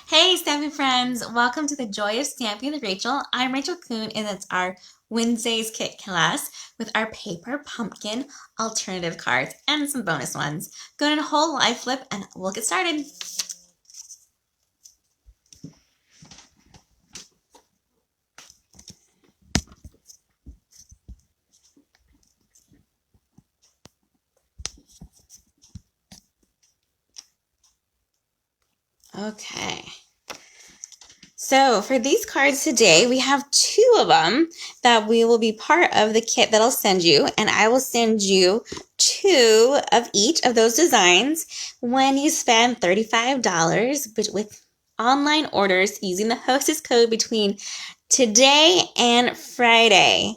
Hey, Stampin' friends! Welcome to the Joy of Stamping with Rachel. I'm Rachel Coon, and it's our Wednesday's kit class with our paper pumpkin alternative cards and some bonus ones. Go in a whole live flip, and we'll get started. Okay. So for these cards today, we have two of them that will be part of the kit that I'll send you, and I will send you two of each of those designs when you spend $35 with online orders using the hostess code between today and Friday.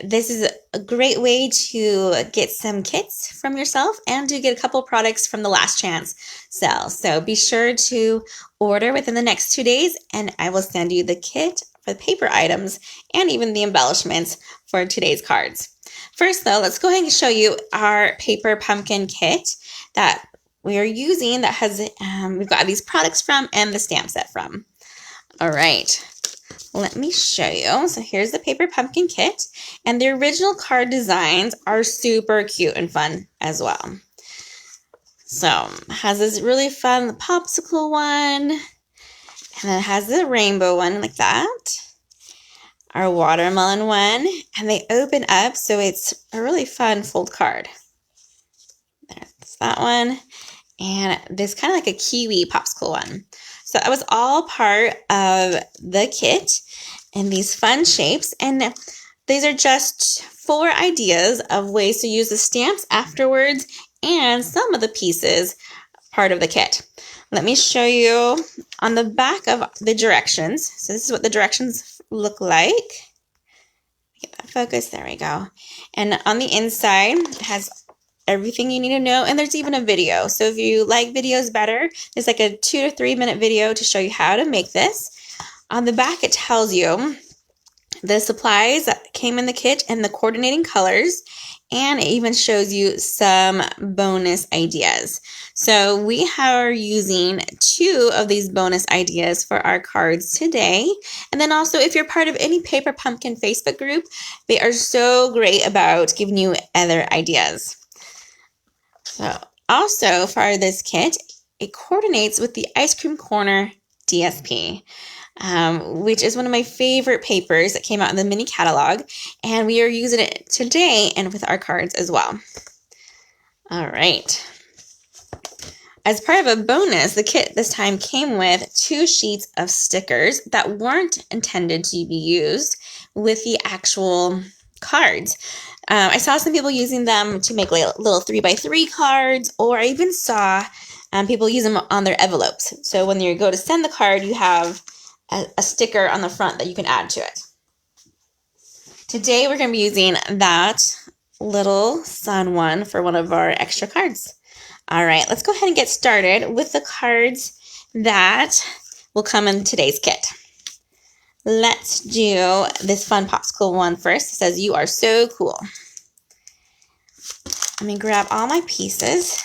This is a great way to get some kits from yourself and to get a couple products from the last chance sale. So be sure to order within the next 2 days and I will send you the kit for the paper items and even the embellishments for today's cards. First though, let's go ahead and show you our paper pumpkin kit that we are using that has, we've got these products from and the stamp set from. All right. Let me show you. So here's the paper pumpkin kit, and the original card designs are super cute and fun as well. So it has this really fun popsicle one, and then it has the rainbow one like that, our watermelon one, and they open up so it's a really fun fold card. There's that one, and this kind of like a kiwi popsicle one. So that was all part of the kit in these fun shapes. And these are just 4 ideas of ways to use the stamps afterwards and some of the pieces part of the kit. Let me show you on the back of the directions. So this is what the directions look like. Get that focus. There we go. And on the inside, it has everything you need to know, and there's even a video. So if you like videos better, there's like a 2 to 3 minute video to show you how to make this. On the back, it tells you the supplies that came in the kit and the coordinating colors, and it even shows you some bonus ideas. So we are using 2 of these bonus ideas for our cards today. And then also, if you're part of any Paper Pumpkin Facebook group, they are so great about giving you other ideas. So also for this kit, it coordinates with the Ice Cream Corner DSP, which is one of my favorite papers that came out in the mini catalog, and we are using it today and with our cards as well. All right. As part of a bonus, the kit this time came with 2 sheets of stickers that weren't intended to be used with the actual cards. I saw some people using them to make like little 3x3 cards, or I even saw people use them on their envelopes. So when you go to send the card, you have a sticker on the front that you can add to it. Today we're going to be using that little sun one for one of our extra cards. All right, let's go ahead and get started with the cards that will come in today's kit. Let's do this fun popsicle one first. It says, "You are so cool." Let me grab all my pieces.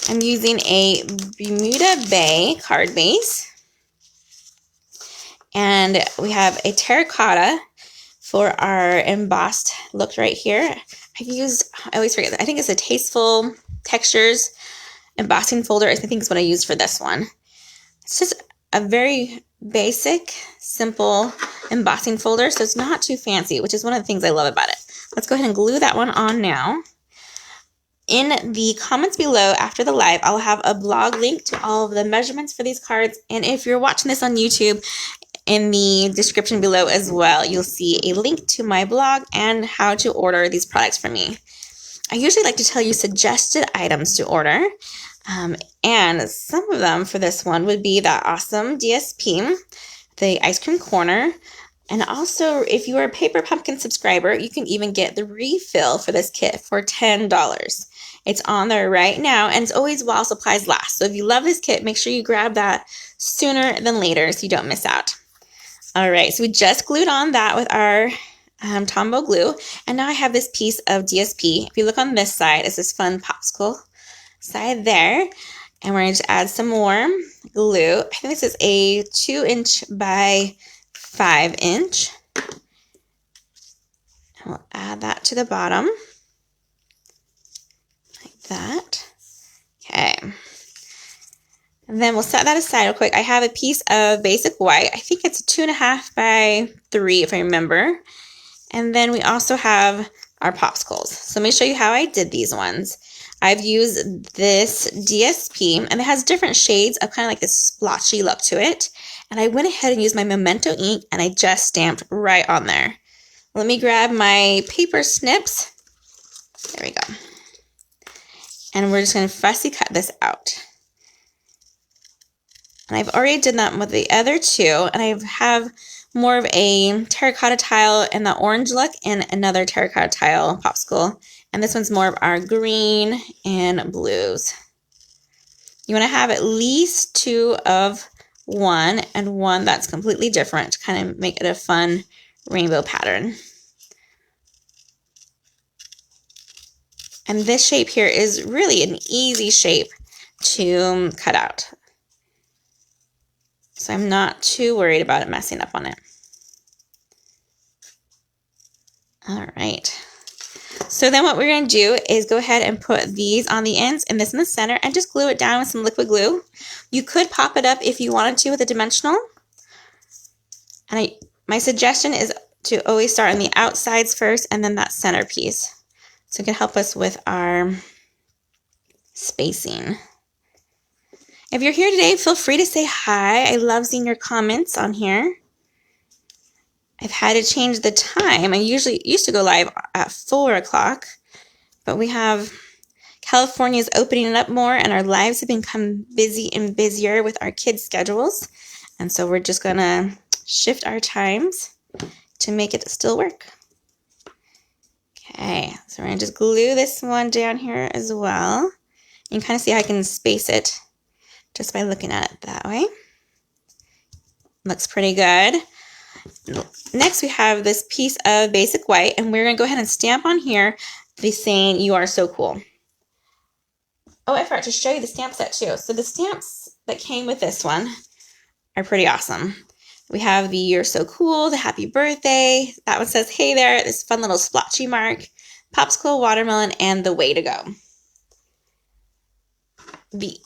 I'm using a Bermuda Bay card base. And we have a terracotta for our embossed look right here. I always forget that. I think it's a Tasteful Textures embossing folder. I think is what I used for this one. It's just a very basic, simple embossing folder, so it's not too fancy, which is one of the things I love about it. Let's go ahead and glue that one on now. In the comments below after the live, I'll have a blog link to all of the measurements for these cards, and if you're watching this on YouTube, in the description below as well, you'll see a link to my blog and how to order these products from me. I usually like to tell you suggested items to order. And some of them for this one would be that awesome DSP, the Ice Cream Corner, and also if you are a Paper Pumpkin subscriber, you can even get the refill for this kit for $10. It's on there right now, and it's always while supplies last. So if you love this kit, make sure you grab that sooner than later so you don't miss out. All right, so we just glued on that with our Tombow glue, and now I have this piece of DSP. If you look on this side, it's this fun popsicle side there. And we're going to add some more glue. I think this is a 2" by 5". We'll add that to the bottom, like that. Okay. And then we'll set that aside real quick. I have a piece of basic white. I think it's a 2.5 by 3 if I remember. And then we also have our popsicles. So let me show you how I did these ones. I've used this DSP, and it has different shades of kind of like this splotchy look to it. And I went ahead and used my Memento ink, and I just stamped right on there. Let me grab my paper snips. There we go. And we're just going to fussy cut this out. And I've already done that with the other two, and I have more of a terracotta tile and the orange look and another terracotta tile popsicle. And this one's more of our green and blues. You want to have at least 2 of one and one that's completely different to kind of make it a fun rainbow pattern. And this shape here is really an easy shape to cut out. So I'm not too worried about it messing up on it. All right. So then what we're going to do is go ahead and put these on the ends and this in the center and just glue it down with some liquid glue. You could pop it up if you wanted to with a dimensional. And my suggestion is to always start on the outsides first and then that center piece. So it can help us with our spacing. If you're here today, feel free to say hi. I love seeing your comments on here. I've had to change the time. I usually used to go live at 4 o'clock, but we have California's opening it up more, and our lives have become busy and busier with our kids' schedules. And so we're just going to shift our times to make it still work. Okay, so we're going to just glue this one down here as well. You can kind of see how I can space it just by looking at it that way. Looks pretty good. Next, we have this piece of basic white, and we're going to go ahead and stamp on here the saying, "You are so cool." Oh, I forgot to show you the stamp set too. So the stamps that came with this one are pretty awesome. We have the "You're so cool," the "Happy birthday." That one says, "Hey there," this fun little splotchy mark, popsicle, watermelon, and the "Way to go." The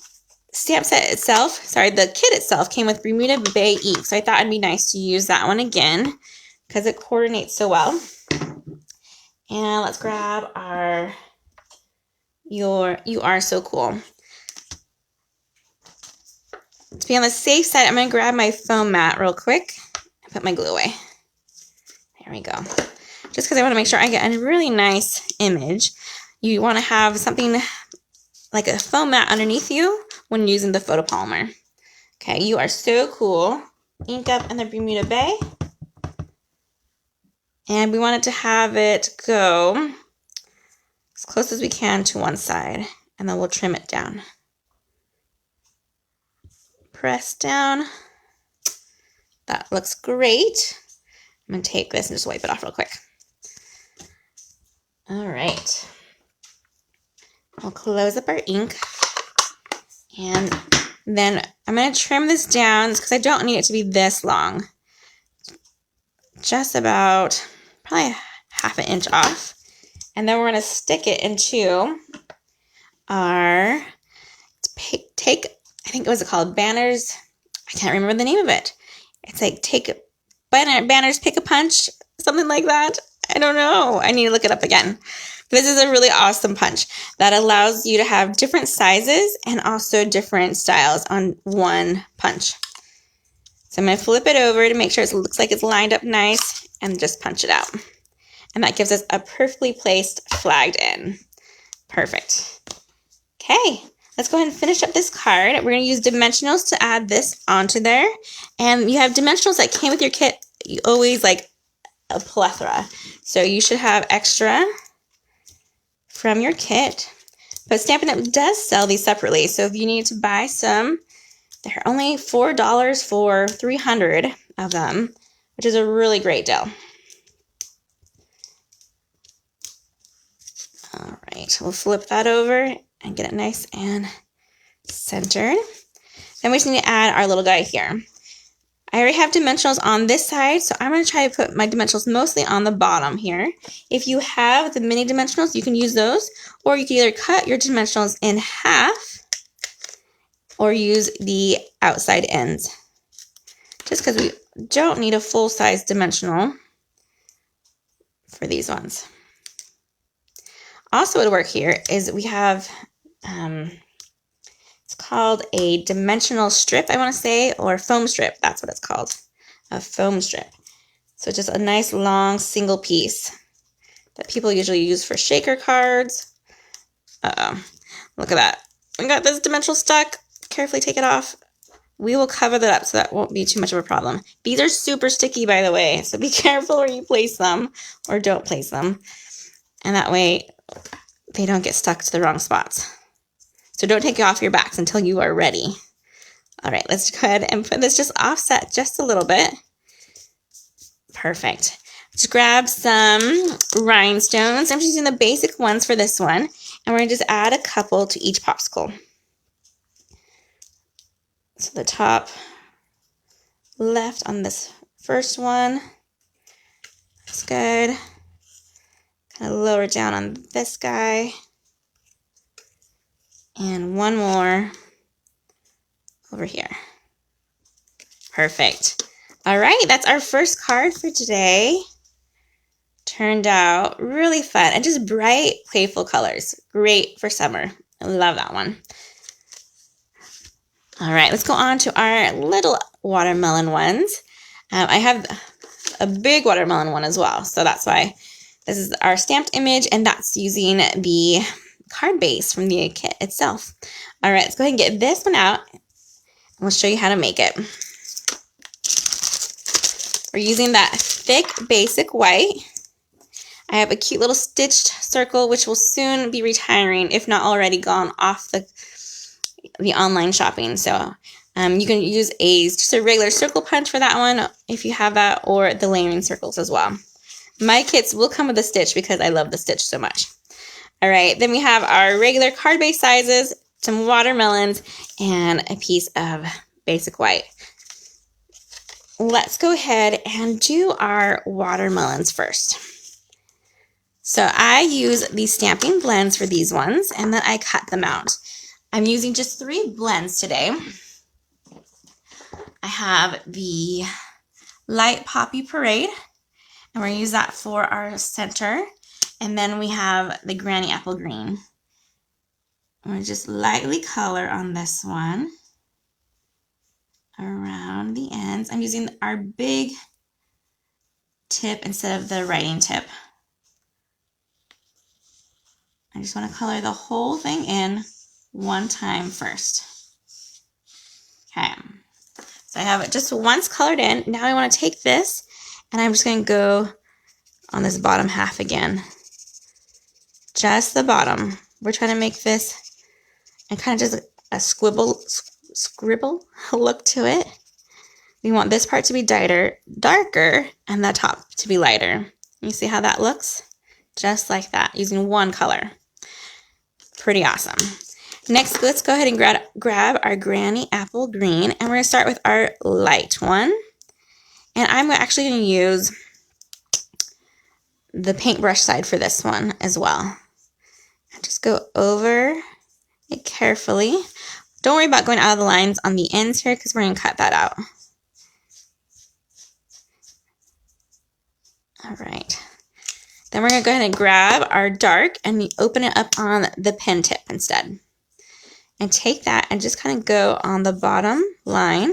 stamp set itself, the kit itself came with Bermuda Bay ink. So I thought it'd be nice to use that one again because it coordinates so well. And let's grab our "You are so cool." To be on the safe side, I'm going to grab my foam mat real quick and put my glue away. There we go. Just because I want to make sure I get a really nice image. You want to have something like a foam mat underneath you when using the photopolymer. Okay, "You are so cool." Ink up in the Bermuda Bay. And we wanted to have it go as close as we can to one side. And then we'll trim it down. Press down. That looks great. I'm going to take this and just wipe it off real quick. All right. We'll close up our ink. And then I'm going to trim this down because I don't need it to be this long. Just about probably ½ inch off. And then we're going to stick it into our I think it was called Banners. I can't remember the name of it. It's like Banners Pick a Punch, something like that. I don't know. I need to look it up again. This is a really awesome punch that allows you to have different sizes and also different styles on one punch. So I'm going to flip it over to make sure it looks like it's lined up nice and just punch it out. And that gives us a perfectly placed flagged in. Perfect. Okay, let's go ahead and finish up this card. We're going to use dimensionals to add this onto there. And you have dimensionals that came with your kit. You always like a plethora. So you should have extra from your kit. But Stampin' Up! Does sell these separately. So if you need to buy some, they're only $4 for 300 of them, which is a really great deal. All right, we'll flip that over and get it nice and centered. Then we just need to add our little guy here. I already have dimensionals on this side, so I'm going to try to put my dimensionals mostly on the bottom here. If you have the mini dimensionals, you can use those, or you can either cut your dimensionals in half or use the outside ends. Just because we don't need a full-size dimensional for these ones. Also, what would work here is we have, it's called a dimensional strip, I want to say, or foam strip. That's what it's called, a foam strip. So just a nice long single piece that people usually use for shaker cards. Uh-oh, look at that. We got this dimensional stuck. Carefully take it off. We will cover that up so that won't be too much of a problem. These are super sticky, by the way, so be careful where you place them or don't place them. And that way they don't get stuck to the wrong spots. So don't take it off your backs until you are ready. All right, let's go ahead and put this just offset just a little bit. Perfect. Just grab some rhinestones. I'm just using the basic ones for this one. And we're gonna just add a couple to each popsicle. So the top left on this first one. That's good. Kind of lower down on this guy. And one more over here. Perfect. All right, that's our first card for today. Turned out really fun and just bright, playful colors. Great for summer. I love that one. All right, let's go on to our little watermelon ones. I have a big watermelon one as well, so that's why this is our stamped image, and that's using the card base from the kit itself. All right, let's go ahead and get this one out, and we'll show you how to make it. We're using that thick basic white. I have a cute little stitched circle, which will soon be retiring, if not already gone off the online shopping. So you can use just a regular circle punch for that one if you have that, or the layering circles as well. My kits will come with a stitch because I love the stitch so much. All right, then we have our regular card base sizes, some watermelons, and a piece of basic white. Let's go ahead and do our watermelons first. So I use these Stampin' blends for these ones, and then I cut them out. I'm using just 3 blends today. I have the Light Poppy Parade, and we're going to use that for our center. And then we have the Granny Apple Green. I'm going to just lightly color on this one around the ends. I'm using our big tip instead of the writing tip. I just want to color the whole thing in one time first. Okay, so I have it just once colored in. Now I want to take this, and I'm just going to go on this bottom half again. Just the bottom. We're trying to make this and kind of just a scribble look to it. We want this part to be darker, and the top to be lighter. You see how that looks? Just like that, using one color. Pretty awesome. Next, let's go ahead and grab our Granny Apple Green, and we're going to start with our light one. And I'm actually going to use the paintbrush side for this one as well. And just go over it carefully. Don't worry about going out of the lines on the ends here, because we're going to cut that out. All right. Then we're going to go ahead and grab our dark and open it up on the pen tip instead. And take that and just kind of go on the bottom line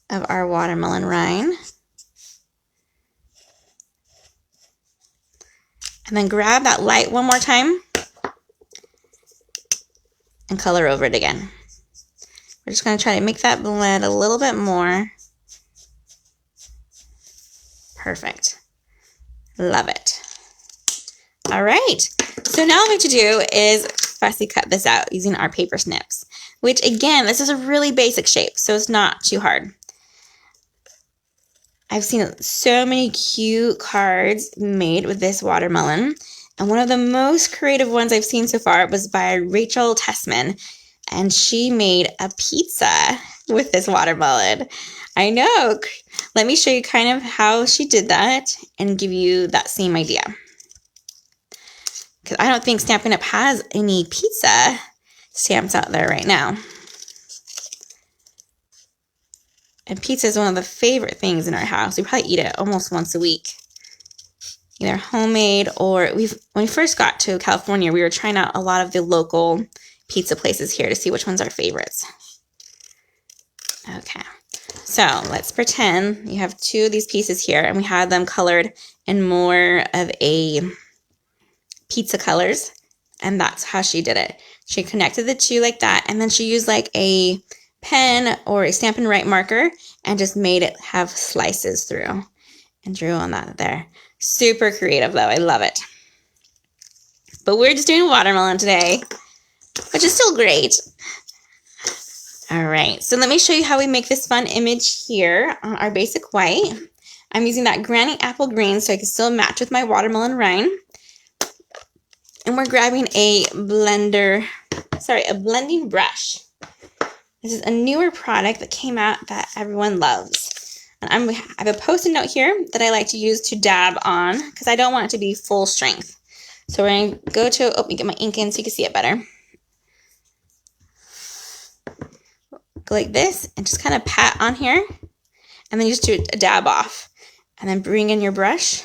of our watermelon rind. And then grab that light one more time and color over it again. We're just going to try to make that blend a little bit more. Perfect. Love it. All right. So now what I'm going to do is fussy cut this out using our paper snips, which again, this is a really basic shape, so it's not too hard. I've seen so many cute cards made with this watermelon, and one of the most creative ones I've seen so far was by Rachael. and she made a pizza with this watermelon. I know. Let me show you kind of how she did that and give you that same idea. Because I don't think Stampin' Up! Has any pizza stamps out there right now. And pizza is one of the favorite things in our house. We probably eat it almost once a week. Either homemade or when we first got to California, we were trying out a lot of the local pizza places here to see which one's our favorites. Okay, so let's pretend you have two of these pieces here and we had them colored in more of a pizza colors, and that's how she did it. She connected the two like that, and then she used like a pen or a Stampin' Right marker and just made it have slices through and drew on that there. Super creative though, I love it. But we're just doing watermelon today, which is still great. All right, so let me show you how we make this fun image here on our basic white. I'm using that Granny Apple Green so I can still match with my watermelon rind. And we're grabbing a blending brush. This is a newer product that came out that everyone loves. And I have a Post-it note here that I like to use to dab on because I don't want it to be full strength. So we're going to go to, get my ink in so you can see it better. Go like this and just kind of pat on here. And then you just do a dab off. And then bring in your brush.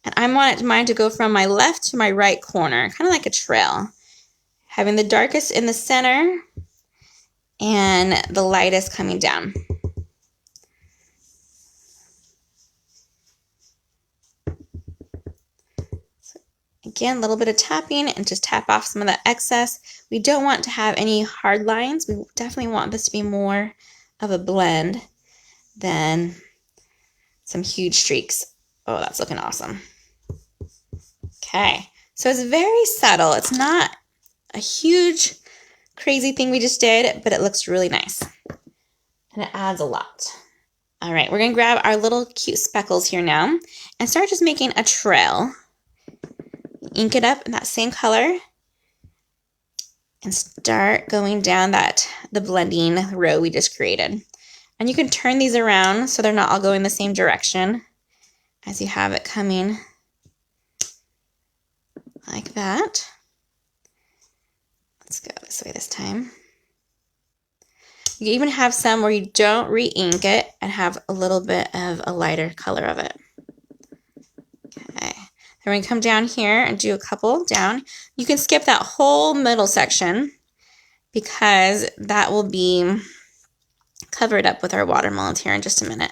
And I want mine to go from my left to my right corner, kind of like a trail. Having the darkest in the center and the lightest coming down. So again, a little bit of tapping and just tap off some of that excess. We don't want to have any hard lines. We definitely want this to be more of a blend than some huge streaks. Oh, that's looking awesome. Okay, so it's very subtle. It's not a huge, crazy thing we just did, but it looks really nice. And it adds a lot. All right, we're going to grab our little cute speckles here now and start just making a trail. Ink it up in that same color and start going down the blending row we just created. And you can turn these around so they're not all going the same direction as you have it coming like that. Let's go this way this time. You even have some where you don't re-ink it and have a little bit of a lighter color of it. Okay, then we come down here and do a couple down. You can skip that whole middle section because that will be covered up with our watermelons here in just a minute.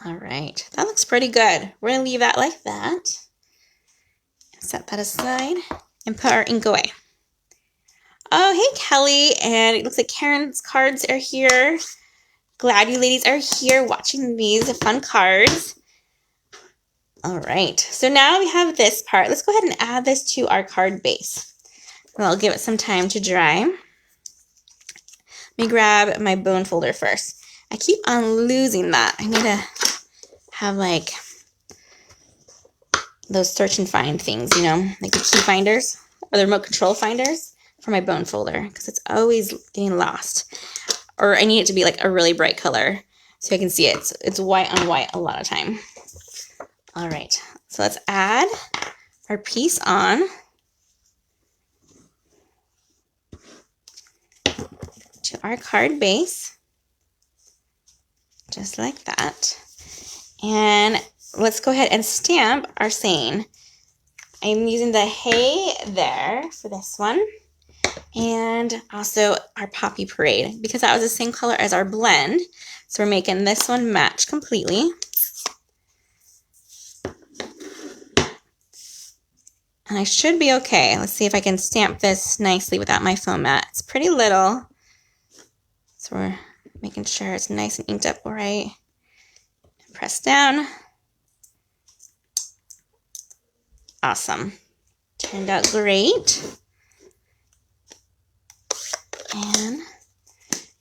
All right, that looks pretty good. We're gonna leave that like that. Set that aside and put our ink away. Oh, hey, Kelly, and it looks like Karen's cards are here. Glad you ladies are here watching these fun cards. All right, so now we have this part. Let's go ahead and add this to our card base. And I'll give it some time to dry. Let me grab my bone folder first. I keep on losing that. I need to have like those search and find things, you know, like the key finders or the remote control finders for my bone folder because it's always getting lost. Or I need it to be like a really bright color so I can see it. It's white on white a lot of time. All right, so let's add our piece on to our card base, just like that. And let's go ahead and stamp our saying. I'm using the Hey There for this one. And also our Poppy Parade because that was the same color as our blend. So we're making this one match completely. And I should be okay. Let's see if I can stamp this nicely without my foam mat. It's pretty little. So we're making sure it's nice and inked up all right. Press down. Awesome. Turned out great. And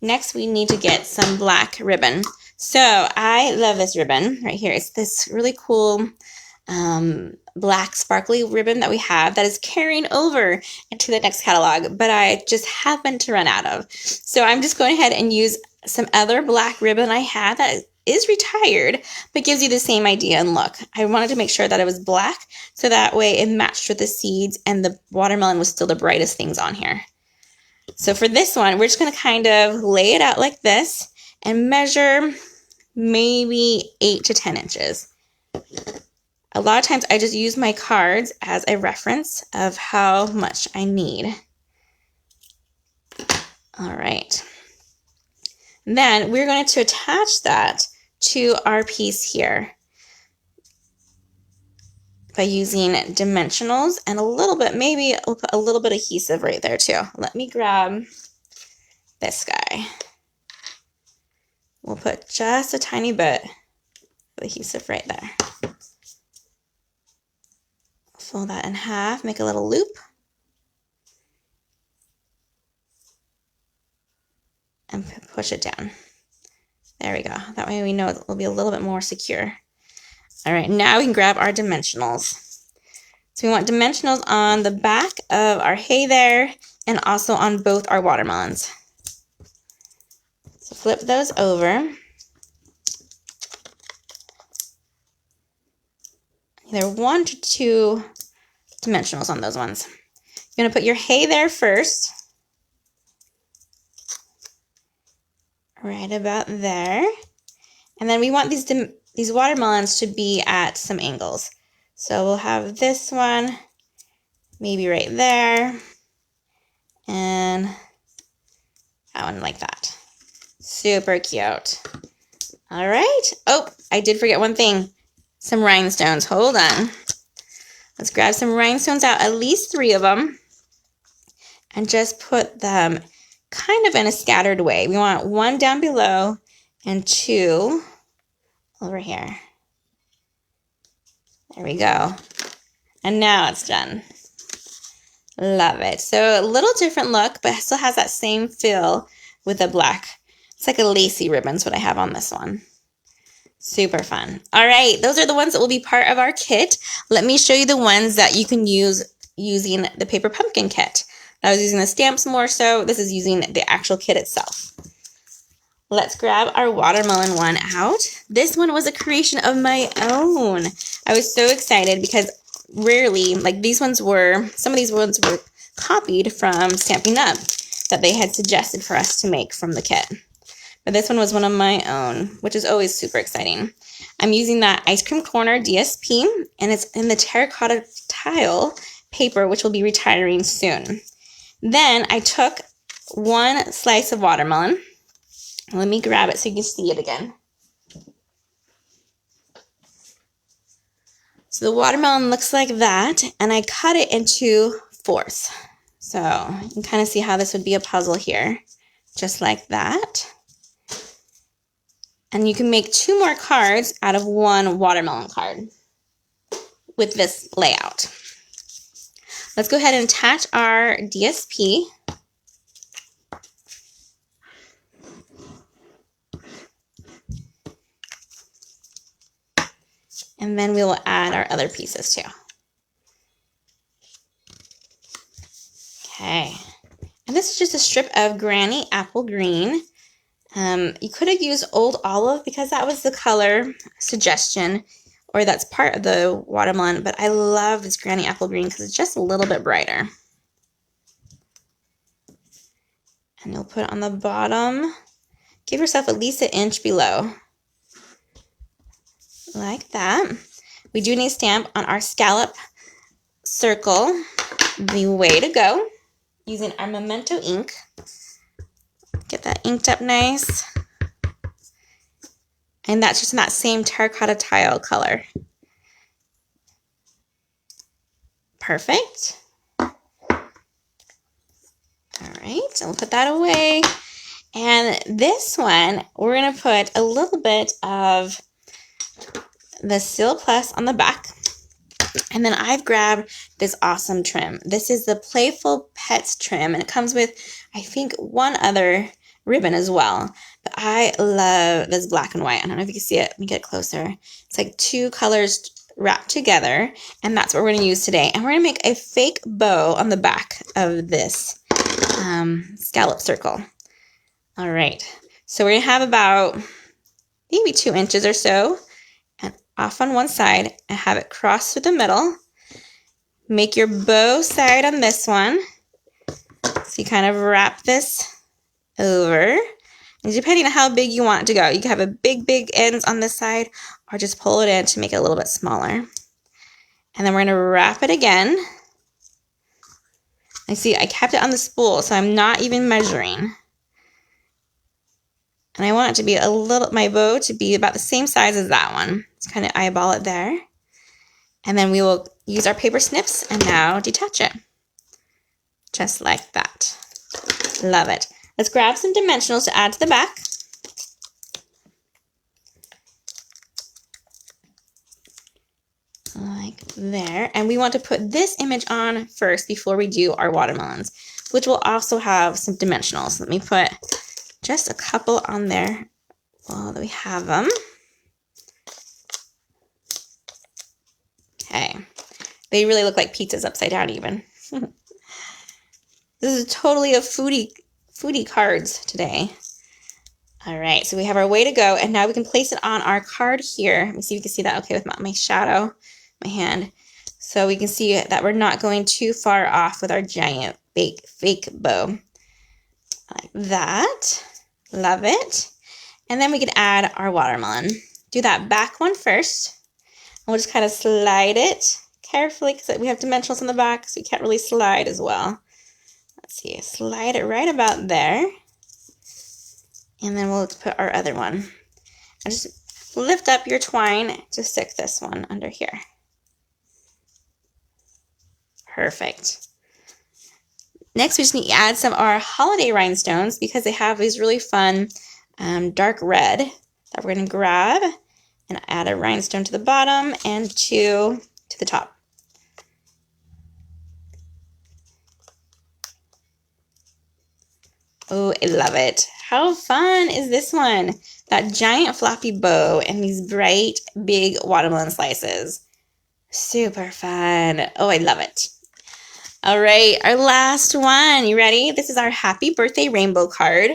next we need to get some black ribbon. So I love this ribbon right here. It's this really cool black sparkly ribbon that we have that is carrying over into the next catalog, but I just happened to run out of. So I'm just going ahead and use some other black ribbon I had that is retired, but gives you the same idea and look. I wanted to make sure that it was black, so that way it matched with the seeds and the watermelon was still the brightest things on here. So for this one, we're just going to kind of lay it out like this and measure maybe 8 to 10 inches. A lot of times I just use my cards as a reference of how much I need. All right. Then we're going to attach that to our piece here by using dimensionals and a little bit, maybe we'll put a little bit of adhesive right there too. Let me grab this guy. We'll put just a tiny bit of adhesive right there. Fold that in half, make a little loop. And push it down. There we go. That way we know it will be a little bit more secure. All right, now we can grab our dimensionals. So we want dimensionals on the back of our hay there and also on both our watermelons. So flip those over. Either 1 to 2 dimensionals on those ones. You're going to put your hay there first. Right about there. And then we want these watermelons to be at some angles. So we'll have this one maybe right there. And that one like that. Super cute. All right. Oh, I did forget one thing. Some rhinestones. Hold on. Let's grab some rhinestones out, at least 3 of them, and just put them kind of in a scattered way. We want 1 down below and 2 over here. There we go. And now it's done. Love it. So a little different look, but it still has that same feel with the black. It's like a lacy ribbon is what I have on this one. Super fun. All right, those are the ones that will be part of our kit. Let me show you the ones that you can use using the paper pumpkin kit. I was using the stamps more so. This is using the actual kit itself. Let's grab our watermelon one out. This one was a creation of my own. I was so excited because rarely, like these ones were, some of these ones were copied from Stampin' Up that they had suggested for us to make from the kit. But this one was one of my own, which is always super exciting. I'm using that Ice Cream Corner DSP, and it's in the terracotta tile paper, which will be retiring soon. Then I took 1 slice of watermelon. Let me grab it so you can see it again. So the watermelon looks like that, and I cut it into 4ths. So you can kind of see how this would be a puzzle here, just like that. And you can make 2 more cards out of 1 watermelon card with this layout. Let's go ahead and attach our DSP. And then we will add our other pieces too. Okay. And this is just a strip of Granny Apple Green. You could have used Old Olive because that was the color suggestion, or that's part of the watermelon, but I love this Granny Apple Green because it's just a little bit brighter. And you'll put it on the bottom. Give yourself at least 1 inch below. Like that. We do need a stamp on our scallop circle. The way to go, using our Memento ink. Get that inked up nice. And that's just in that same terracotta tile color. Perfect. All right, so we'll put that away. And this one, we're going to put a little bit of the Seal Plus on the back. And then I've grabbed this awesome trim. This is the Playful Pets trim, and it comes with, I think, 1 other ribbon as well. But I love this black and white. I don't know if you can see it. Let me get closer. It's like 2 colors wrapped together, and that's what we're going to use today. And we're going to make a fake bow on the back of this scallop circle. All right, so we're going to have about maybe 2 inches or so, and off on one side, and have it cross through the middle. Make your bow side on this one. So you kind of wrap this over. And depending on how big you want it to go, you can have a big ends on this side, or just pull it in to make it a little bit smaller. And then we're going to wrap it again. I see I kept it on the spool, so I'm not even measuring. And I want it to be my bow to be about the same size as that one. Just kind of eyeball it there. And then we will use our paper snips and now detach it. Just like that. Love it. Let's grab some dimensionals to add to the back. Like there. And we want to put this image on first before we do our watermelons, which will also have some dimensionals. Let me put just a couple on there while we have them. Okay. They really look like pizzas upside down even. This is totally a foodie cards today. All right, so we have our way to go, and now we can place it on our card here. Let me see if you can see that okay with my shadow, my hand. So we can see that we're not going too far off with our giant fake bow. Like that. Love it. And then we can add our watermelon. Do that back one first. And we'll just kind of slide it carefully because we have dimensionals on the back, so you can't really slide as well. Let's see, slide it right about there. And then we'll put our other one. And just lift up your twine to stick this one under here. Perfect. Next, we just need to add some of our holiday rhinestones because they have these really fun dark red that we're going to grab and add a rhinestone to the bottom and 2 to the top. Oh, I love it. How fun is this one? That giant floppy bow and these bright, big watermelon slices. Super fun. Oh, I love it. All right, our last one. You ready? This is our happy birthday rainbow card.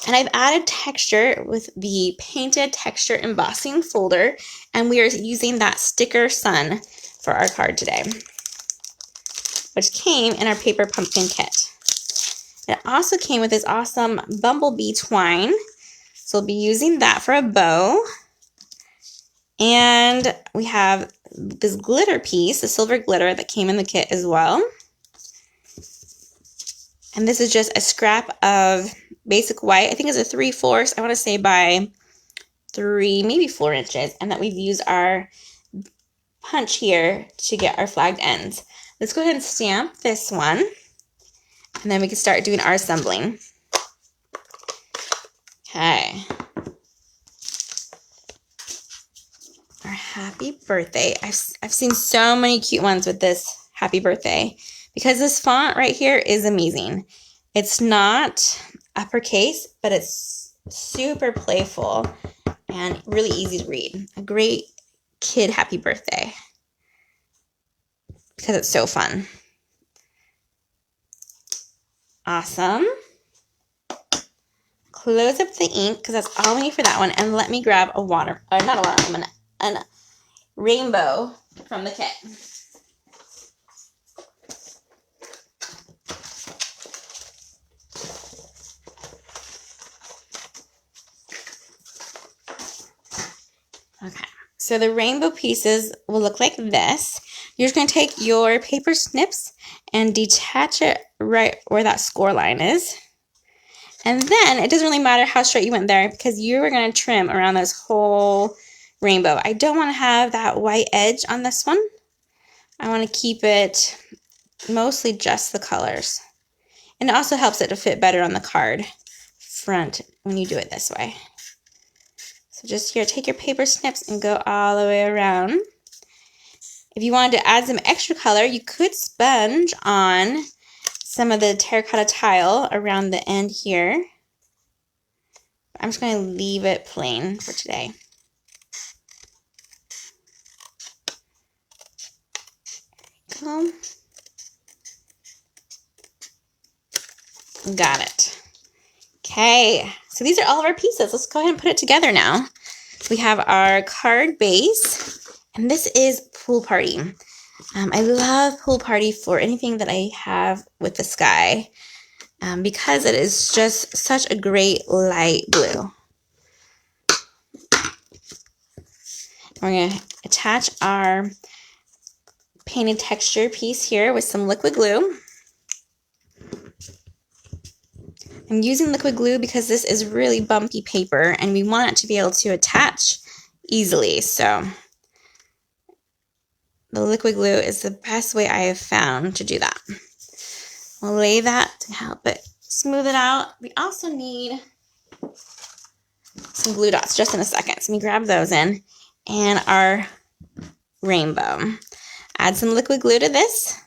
And I've added texture with the painted texture embossing folder, and we are using that sticker sun for our card today, which came in our paper pumpkin kit. It also came with this awesome bumblebee twine, so we'll be using that for a bow. And we have this glitter piece, the silver glitter that came in the kit as well. And this is just a scrap of basic white. I think it's a 3/4, I want to say by 3, maybe 4 inches. And that we've used our punch here to get our flagged ends. Let's go ahead and stamp this one. And then we can start doing our assembling. Okay. Our happy birthday. I've seen so many cute ones with this happy birthday because this font right here is amazing. It's not uppercase, but it's super playful and really easy to read. A great kid happy birthday because it's so fun. Awesome. Close up the ink because that's all we need for that one. And let me grab a a rainbow from the kit. Okay, so the rainbow pieces will look like this. You're just going to take your paper snips and detach it right where that score line is. And then it doesn't really matter how straight you went there because you are going to trim around this whole rainbow. I don't want to have that white edge on this one. I want to keep it mostly just the colors. And it also helps it to fit better on the card front when you do it this way. So just here, take your paper snips and go all the way around. If you wanted to add some extra color, you could sponge on some of the terracotta tile around the end here. I'm just going to leave it plain for today. go. Got it. Okay, so these are all of our pieces. Let's go ahead and put it together now. We have our card base, and this is Pool Party. I love Pool Party for anything that I have with the sky because it is just such a great light blue. We're going to attach our painted texture piece here with some liquid glue. I'm using liquid glue because this is really bumpy paper and we want it to be able to attach easily. So the liquid glue is the best way I have found to do that. We'll lay that to help it smooth it out. We also need some glue dots just in a second. So let me grab those in. And our rainbow. Add some liquid glue to this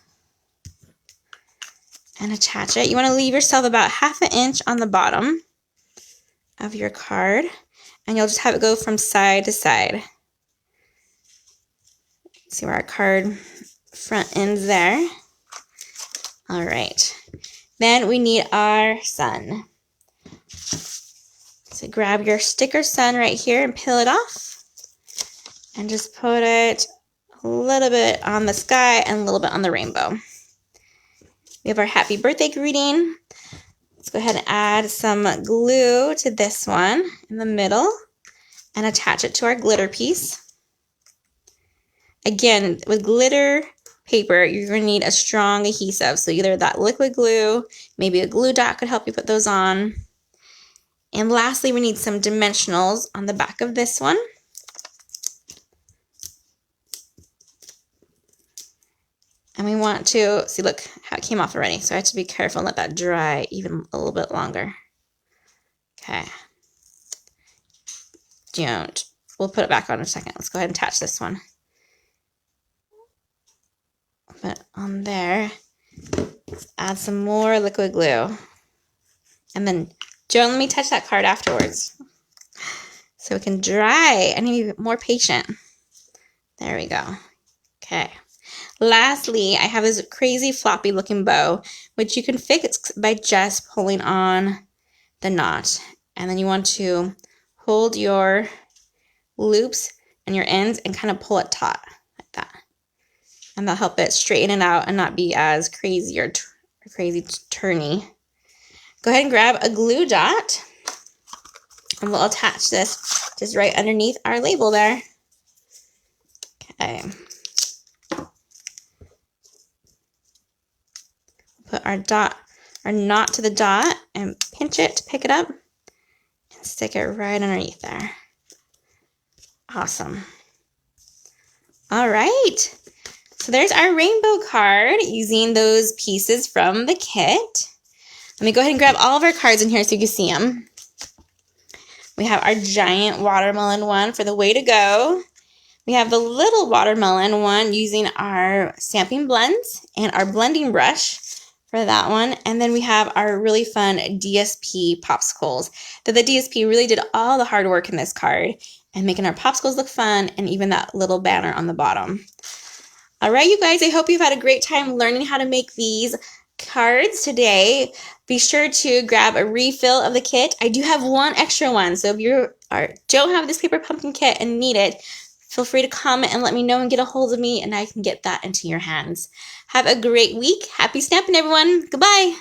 and attach it. You want to leave yourself about 1/2 inch on the bottom of your card, and you'll just have it go from side to side. See where our card front ends there. All right. Then we need our sun. So grab your sticker sun right here and peel it off. And just put it a little bit on the sky and a little bit on the rainbow. We have our happy birthday greeting. Let's go ahead and add some glue to this one in the middle and attach it to our glitter piece. Again, with glitter paper, you're going to need a strong adhesive. So either that liquid glue, maybe a glue dot could help you put those on. And lastly, we need some dimensionals on the back of this one. And we want to, see, look how it came off already. So I have to be careful and let that dry even a little bit longer. Okay. We'll put it back on in a second. Let's go ahead and attach this one. Put it on there. Let's add some more liquid glue. And then, Joan, let me touch that card afterwards. So it can dry. I need to be more patient. There we go. Okay. Lastly, I have this crazy floppy looking bow, which you can fix by just pulling on the knot. And then you want to hold your loops and your ends and kind of pull it taut like that. And that'll help it straighten it out and not be as crazy or crazy turny. Go ahead and grab a glue dot and we'll attach this just right underneath our label there. Okay. Put our knot to the dot and pinch it to pick it up and stick it right underneath there. Awesome. All right. So there's our rainbow card using those pieces from the kit. Let me go ahead and grab all of our cards in here so you can see them. We have our giant watermelon one for the way to go. We have the little watermelon one using our Stampin' blends and our blending brush for that one. And then we have our really fun DSP popsicles. The DSP really did all the hard work in this card and making our popsicles look fun and even that little banner on the bottom. All right, you guys, I hope you've had a great time learning how to make these cards today. Be sure to grab a refill of the kit. I do have one extra one, so if you don't have this paper pumpkin kit and need it, feel free to comment and let me know and get a hold of me and I can get that into your hands. Have a great week. Happy stamping, everyone. Goodbye.